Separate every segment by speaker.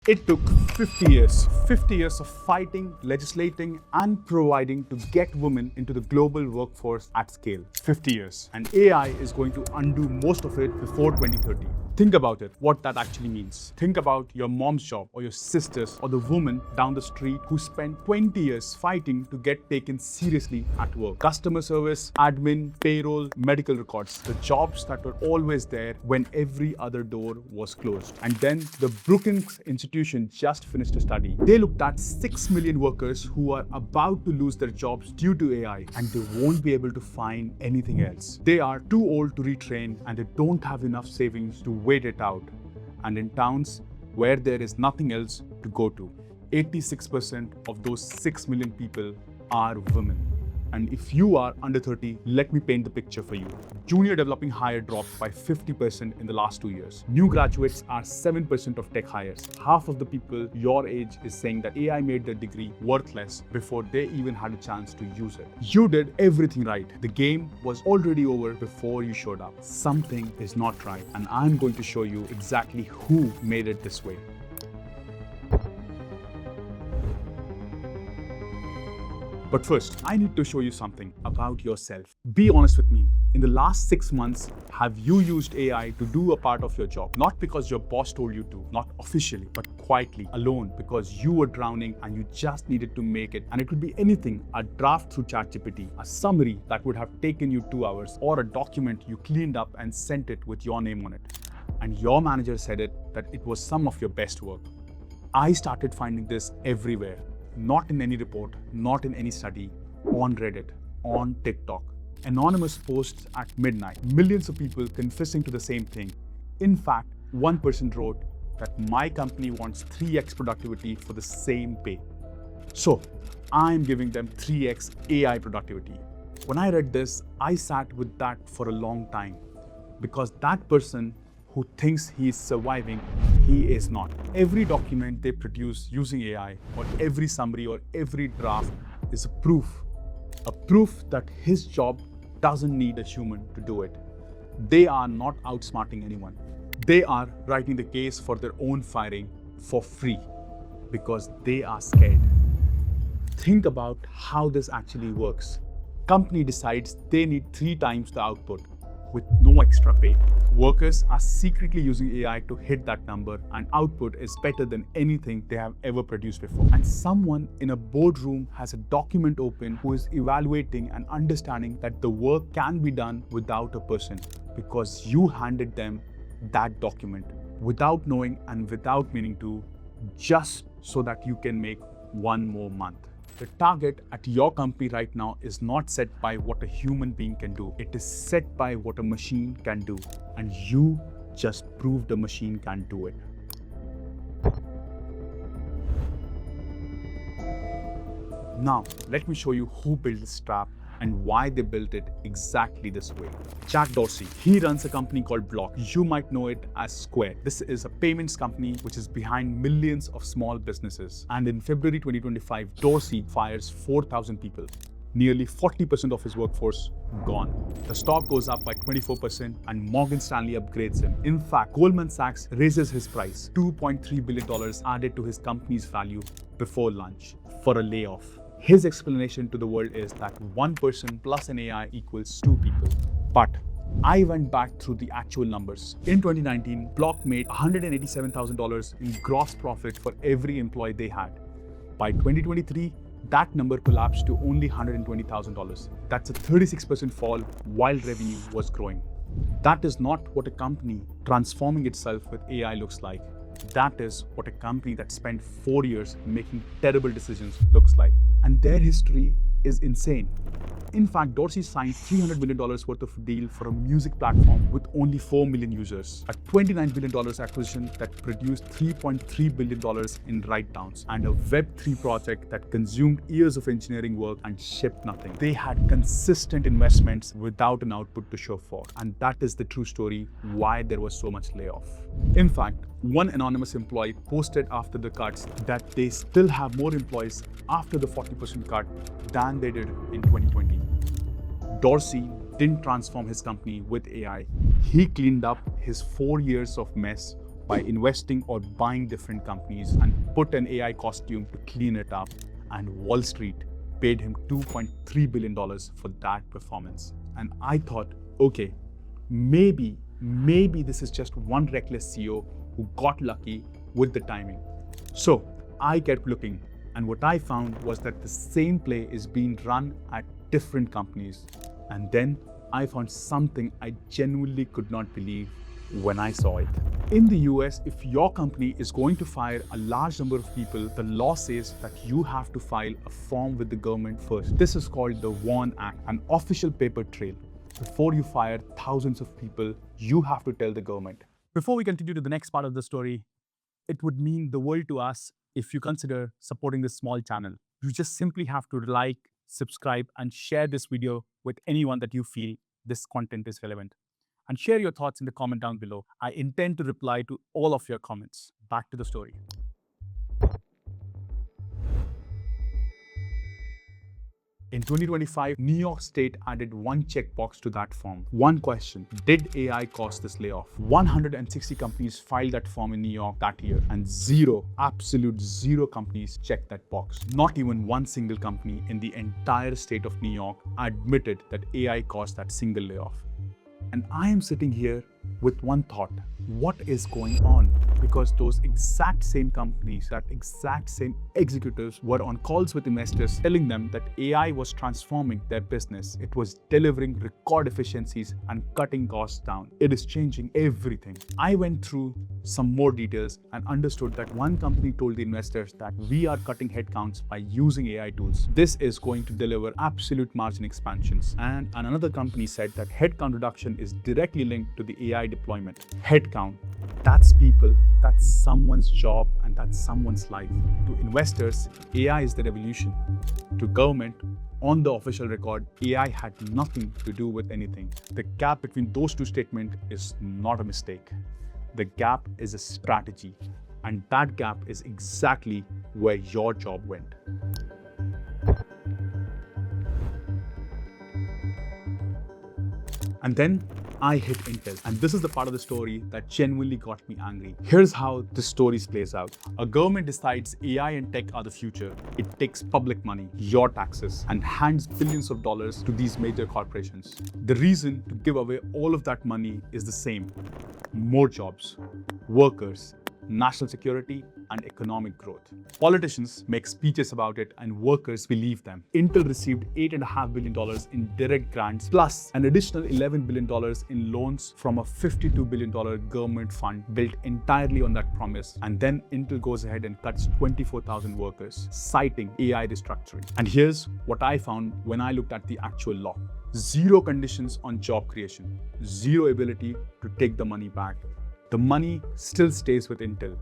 Speaker 1: It took 50 years of fighting, legislating, and providing to get women into the global workforce at scale. 50 years. And AI is going to undo most of it before 2030. Think about it, what that actually means. Think about your mom's job or your sister's or the woman down the street who spent 20 years fighting to get taken seriously at work. Customer service, admin, payroll, medical records. The jobs that were always there when every other door was closed. And then the Brookings Institution just finished a study. They looked at 6 million workers who are about to lose their jobs due to AI, and they won't be able to find anything else. They are too old to retrain, and they don't have enough savings to wait it out. And in towns where there is nothing else to go to, 86% of those 6 million people are women. And if you are under 30, let me paint the picture for you. Junior developing hire dropped by 50% in the last 2 years. New graduates are 7% of tech hires. Half of the people your age is saying that AI made their degree worthless before they even had a chance to use it. You did everything right. The game was already over before you showed up. Something is not right, and I'm going to show you exactly who made it this way. But first, I need to show you something about yourself. Be honest with me. In the last 6 months, have you used AI to do a part of your job? Not because your boss told you to, not officially, but quietly, alone, because you were drowning and you just needed to make it. And it could be anything: a draft through ChatGPT, a summary that would have taken you 2 hours, or a document you cleaned up and sent it with your name on it. And your manager said that it was some of your best work. I started finding this everywhere. Not in any report, not in any study, on Reddit, on TikTok. Anonymous posts at midnight, millions of people confessing to the same thing. In fact, one person wrote that my company wants 3x productivity for the same pay. So, I'm giving them 3x AI productivity. When I read this, I sat with that for a long time, because that person who thinks he is surviving, he is not. Every document they produce using AI, or every summary or every draft, is a proof that his job doesn't need a human to do it. They are not outsmarting anyone. They are writing the case for their own firing for free because they are scared. Think about how this actually works. Company decides they need 3 times the output with no extra pay. Workers are secretly using AI to hit that number, and output is better than anything they have ever produced before. And someone in a boardroom has a document open who is evaluating and understanding that the work can be done without a person, because you handed them that document without knowing and without meaning to, just so that you can make 1 more month. The target at your company right now is not set by what a human being can do. It is set by what a machine can do. And you just proved the machine can do it. Now, let me show you who built this trap and why they built it exactly this way. Jack Dorsey, he runs a company called Block. You might know it as Square. This is a payments company which is behind millions of small businesses. And in February 2025, Dorsey fires 4,000 people. Nearly 40% of his workforce gone. The stock goes up by 24% and Morgan Stanley upgrades him. In fact, Goldman Sachs raises his price, $2.3 billion added to his company's value before lunch for a layoff. His explanation to the world is that 1 person plus an AI equals 2 people. But I went back through the actual numbers. In 2019, Block made $187,000 in gross profit for every employee they had. By 2023, that number collapsed to only $120,000. That's a 36% fall while revenue was growing. That is not what a company transforming itself with AI looks like. That is what a company that spent 4 years making terrible decisions looks like. And their history is insane. In fact, Dorsey signed $300 million worth of deal for a music platform with only 4 million users, a $29 billion acquisition that produced $3.3 billion in write-downs, and a Web3 project that consumed years of engineering work and shipped nothing. They had consistent investments without an output to show for, and that is the true story why there was so much layoff. In fact, one anonymous employee posted after the cuts that they still have more employees after the 40% cut than they did in 2020. Dorsey didn't transform his company with AI. He cleaned up his 4 years of mess by investing or buying different companies and put an AI costume to clean it up, and Wall Street paid him $2.3 billion for that performance. And I thought, okay, maybe this is just one reckless CEO who got lucky with the timing. So I kept looking, and what I found was that the same play is being run at different companies. And then I found something I genuinely could not believe when I saw it. In the US, if your company is going to fire a large number of people, the law says that you have to file a form with the government first. This is called the WARN Act, an official paper trail. Before you fire thousands of people, you have to tell the government.
Speaker 2: Before we continue to the next part of the story, it would mean the world to us if you consider supporting this small channel. You just simply have to like, subscribe, and share this video with anyone that you feel this content is relevant. And share your thoughts in the comment down below. I intend to reply to all of your comments. Back to the story.
Speaker 1: In 2025, New York State added one checkbox to that form. One question: did AI cause this layoff? 160 companies filed that form in New York that year, and absolute zero companies checked that box. Not even one single company in the entire state of New York admitted that AI caused that single layoff. And I am sitting here with one thought: what is going on? Because those exact same companies, that exact same executives were on calls with investors telling them that AI was transforming their business. It was delivering record efficiencies and cutting costs down. It is changing everything. I went through some more details and understood that one company told the investors that we are cutting headcounts by using AI tools. This is going to deliver absolute margin expansions. And another company said that headcount reduction is directly linked to the AI deployment. Headcount, that's people, that's someone's job, and that's someone's life. To investors, AI is the revolution. To government, on the official record, AI had nothing to do with anything. The gap between those two statements is not a mistake. The gap is a strategy, and that gap is exactly where your job went. And then I hit Intel. And this is the part of the story that genuinely got me angry. Here's how the story plays out. A government decides AI and tech are the future. It takes public money, your taxes, and hands billions of dollars to these major corporations. The reason to give away all of that money is the same: more jobs, workers, national security, and economic growth. Politicians make speeches about it, and workers believe them. Intel received $8.5 billion in direct grants, plus an additional $11 billion in loans from a $52 billion government fund built entirely on that promise. And then Intel goes ahead and cuts 24,000 workers, citing AI restructuring. And here's what I found when I looked at the actual law: zero conditions on job creation, zero ability to take the money back. The money still stays with Intel.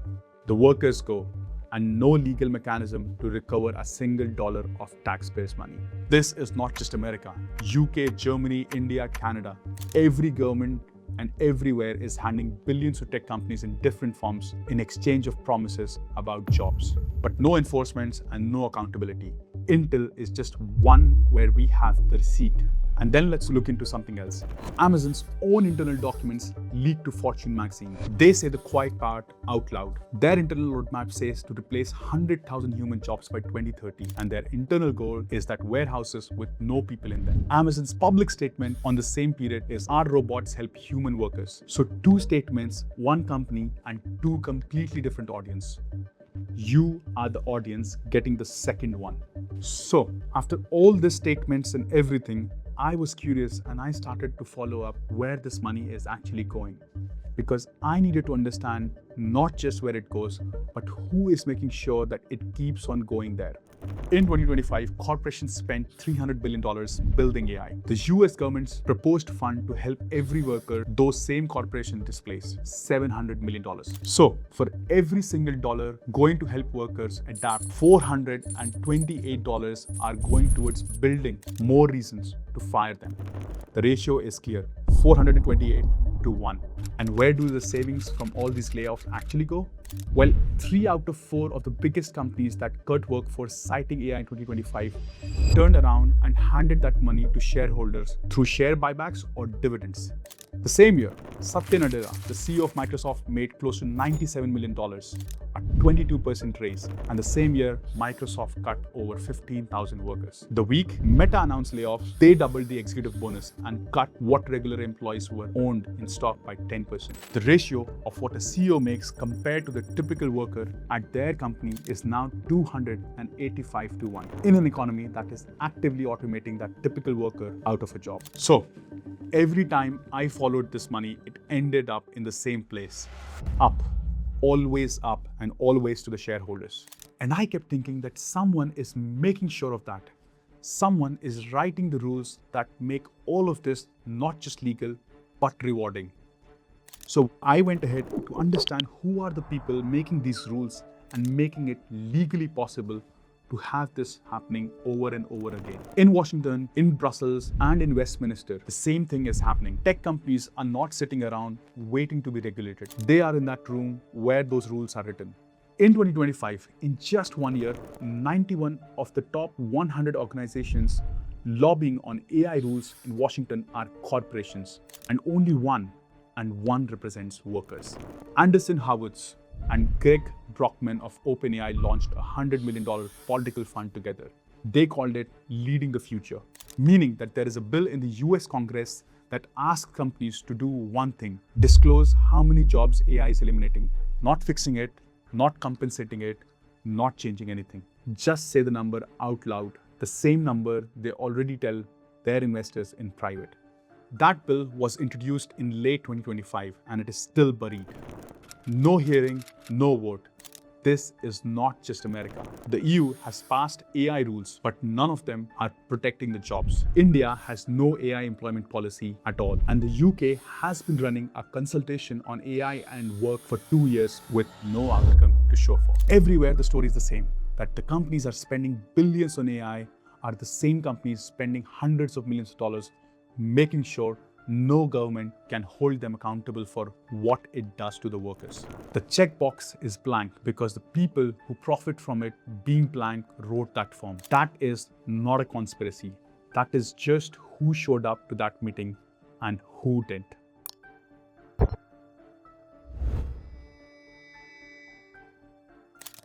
Speaker 1: The workers go, and no legal mechanism to recover a single dollar of taxpayers' money. This is not just America. UK, Germany, India, Canada. Every government and everywhere is handing billions to tech companies in different forms in exchange of promises about jobs. But no enforcement and no accountability. Intel is just one where we have the receipt. And then let's look into something else. Amazon's own internal documents leaked to Fortune magazine. They say the quiet part out loud. Their internal roadmap says to replace 100,000 human jobs by 2030. And their internal goal is that warehouses with no people in them. Amazon's public statement on the same period is our robots help human workers. So two statements, one company, and two completely different audience. You are the audience getting the second one. So after all these statements and everything, I was curious and I started to follow up where this money is actually going, because I needed to understand not just where it goes, but who is making sure that it keeps on going there. In 2025, corporations spent $300 billion building AI. The US government's proposed fund to help every worker those same corporations displace $700 million. So, for every single dollar going to help workers adapt, $428 are going towards building more reasons to fire them. The ratio is clear: 428 to 1. And where do the savings from all these layoffs actually go? Well, 3 out of 4 of the biggest companies that cut workforce citing AI in 2025 turned around and handed that money to shareholders through share buybacks or dividends. The same year, Satya Nadella, the CEO of Microsoft, made close to $97 million, a 22% raise. And the same year, Microsoft cut over 15,000 workers. The week Meta announced layoffs, they doubled the executive bonus and cut what regular employees were owned in stock by 10%. The ratio of what a CEO makes compared to the typical worker at their company is now 285 to 1 in an economy that is actively automating that typical worker out of a job. So, every time I followed this money, it ended up in the same place. Up, always up, and always to the shareholders. And I kept thinking that someone is making sure of that. Someone is writing the rules that make all of this not just legal, but rewarding. So I went ahead to understand who are the people making these rules and making it legally possible to have this happening over and over again. In Washington, in Brussels, and in Westminster, the same thing is happening. Tech companies are not sitting around waiting to be regulated. They are in that room where those rules are written. In 2025, in just 1 year, 91 of the top 100 organizations lobbying on AI rules in Washington are corporations, and only one represents workers. Anderson Horowitz and Greg Brockman of OpenAI launched a $100 million political fund together. They called it Leading the Future, meaning that there is a bill in the US Congress that asks companies to do one thing: disclose how many jobs AI is eliminating, not fixing it, not compensating it, not changing anything. Just say the number out loud, the same number they already tell their investors in private. That bill was introduced in late 2025 and it is still buried. No hearing, no vote. This is not just America. The EU has passed AI rules, but none of them are protecting the jobs. India has no AI employment policy at all. And the UK has been running a consultation on AI and work for 2 years with no outcome to show for. Everywhere the story is the same, that the companies are spending billions on AI are the same companies spending hundreds of millions of dollars making sure no government can hold them accountable for what it does to the workers. The checkbox is blank because the people who profit from it being blank wrote that form. That is not a conspiracy. That is just who showed up to that meeting and who didn't.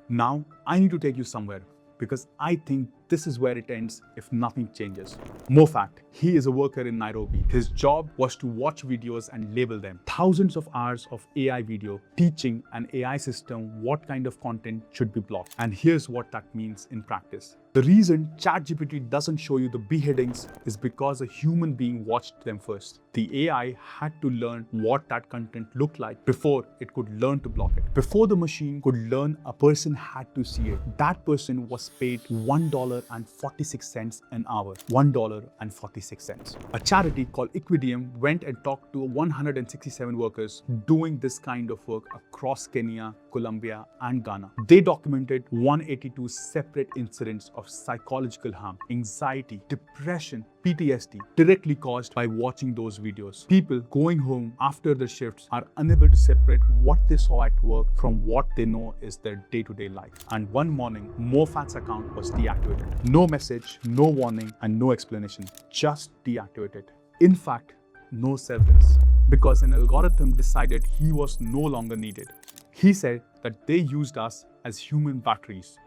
Speaker 1: Now, I need to take you somewhere because I think this is where it ends if nothing changes. Mofat, he is a worker in Nairobi. His job was to watch videos and label them. Thousands of hours of AI video teaching an AI system what kind of content should be blocked. And here's what that means in practice. The reason ChatGPT doesn't show you the beheadings is because a human being watched them first. The AI had to learn what that content looked like before it could learn to block it. Before the machine could learn, a person had to see it. That person was paid $1.46 an hour. $1.46. A charity called Equidium went and talked to 167 workers doing this kind of work across Kenya, Colombia, and Ghana. They documented 182 separate incidents of psychological harm, anxiety, depression, PTSD directly caused by watching those videos. People going home after the shifts are unable to separate what they saw at work from what they know is their day-to-day life. And one morning, Mofat's account was deactivated. No message, no warning, and no explanation. Just deactivated. In fact, no severance. Because an algorithm decided he was no longer needed. He said that they used us as human batteries.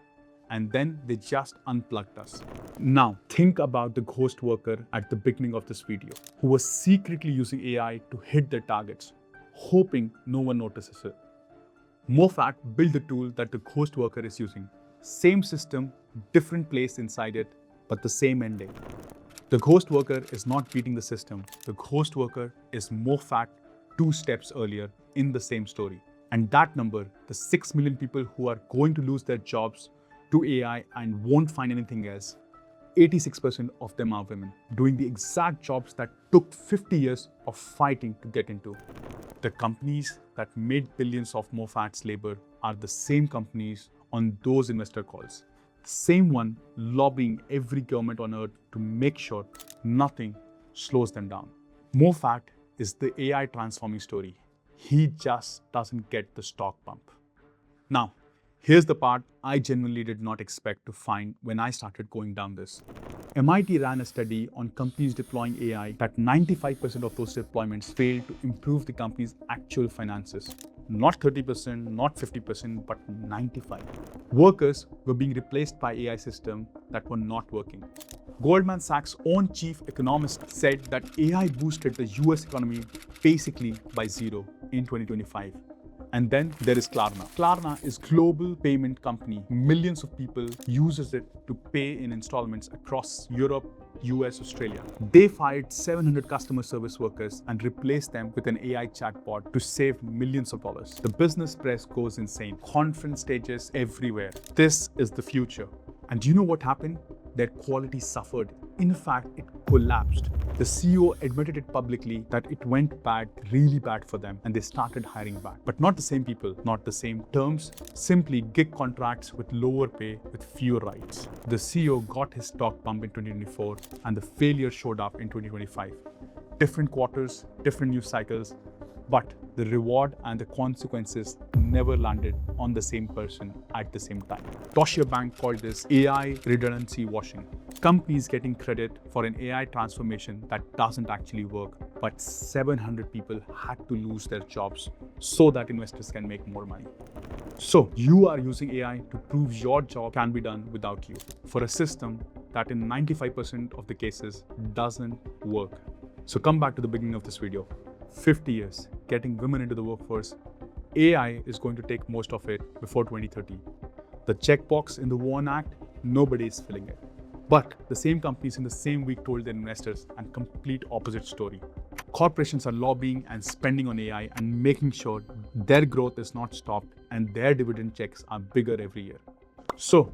Speaker 1: And then they just unplugged us. Now, think about the ghost worker at the beginning of this video, who was secretly using AI to hit their targets, hoping no one notices it. Mofat built the tool that the ghost worker is using. Same system, different place inside it, but the same ending. The ghost worker is not beating the system. The ghost worker is Mofat 2 steps earlier in the same story. And that number, the 6 million people who are going to lose their jobs to AI and won't find anything else, 86% of them are women, doing the exact jobs that took 50 years of fighting to get into. The companies that made billions of Mofat's labor are the same companies on those investor calls. Same one lobbying every government on earth to make sure nothing slows them down. Mofat is the AI transforming story. He just doesn't get the stock pump. Now, Here's the part I genuinely did not expect to find when I started going down this. MIT ran a study on companies deploying AI that 95% of those deployments failed to improve the company's actual finances. Not 30%, not 50%, but 95%. Workers were being replaced by AI systems that were not working. Goldman Sachs' own chief economist said that AI boosted the US economy basically by zero in 2025. And then there is Klarna. Klarna is a global payment company. Millions of people uses it to pay in installments across Europe, US, Australia. They fired 700 customer service workers and replaced them with an AI chatbot to save millions of dollars. The business press goes insane. Conference stages everywhere. This is the future. And do you know what happened? Their quality suffered. In fact, it collapsed. The CEO admitted it publicly that it went bad, really bad for them, and they started hiring back. But not the same people, not the same terms, simply gig contracts with lower pay, with fewer rights. The CEO got his stock pump in 2024, and the failure showed up in 2025. Different quarters, different news cycles, but the reward and the consequences never landed on the same person at the same time. Deutsche Bank called this AI redundancy washing. Companies getting credit for an AI transformation that doesn't actually work, but 700 people had to lose their jobs so that investors can make more money. So you are using AI to prove your job can be done without you for a system that in 95% of the cases doesn't work. So come back to the beginning of this video. 50 years, getting women into the workforce, AI is going to take most of it before 2030. The checkbox in the WARN Act, nobody is filling it. But the same companies in the same week told their investors a complete opposite story. Corporations are lobbying and spending on AI and making sure their growth is not stopped and their dividend checks are bigger every year. So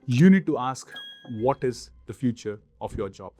Speaker 1: you need to ask, what is the future of your job?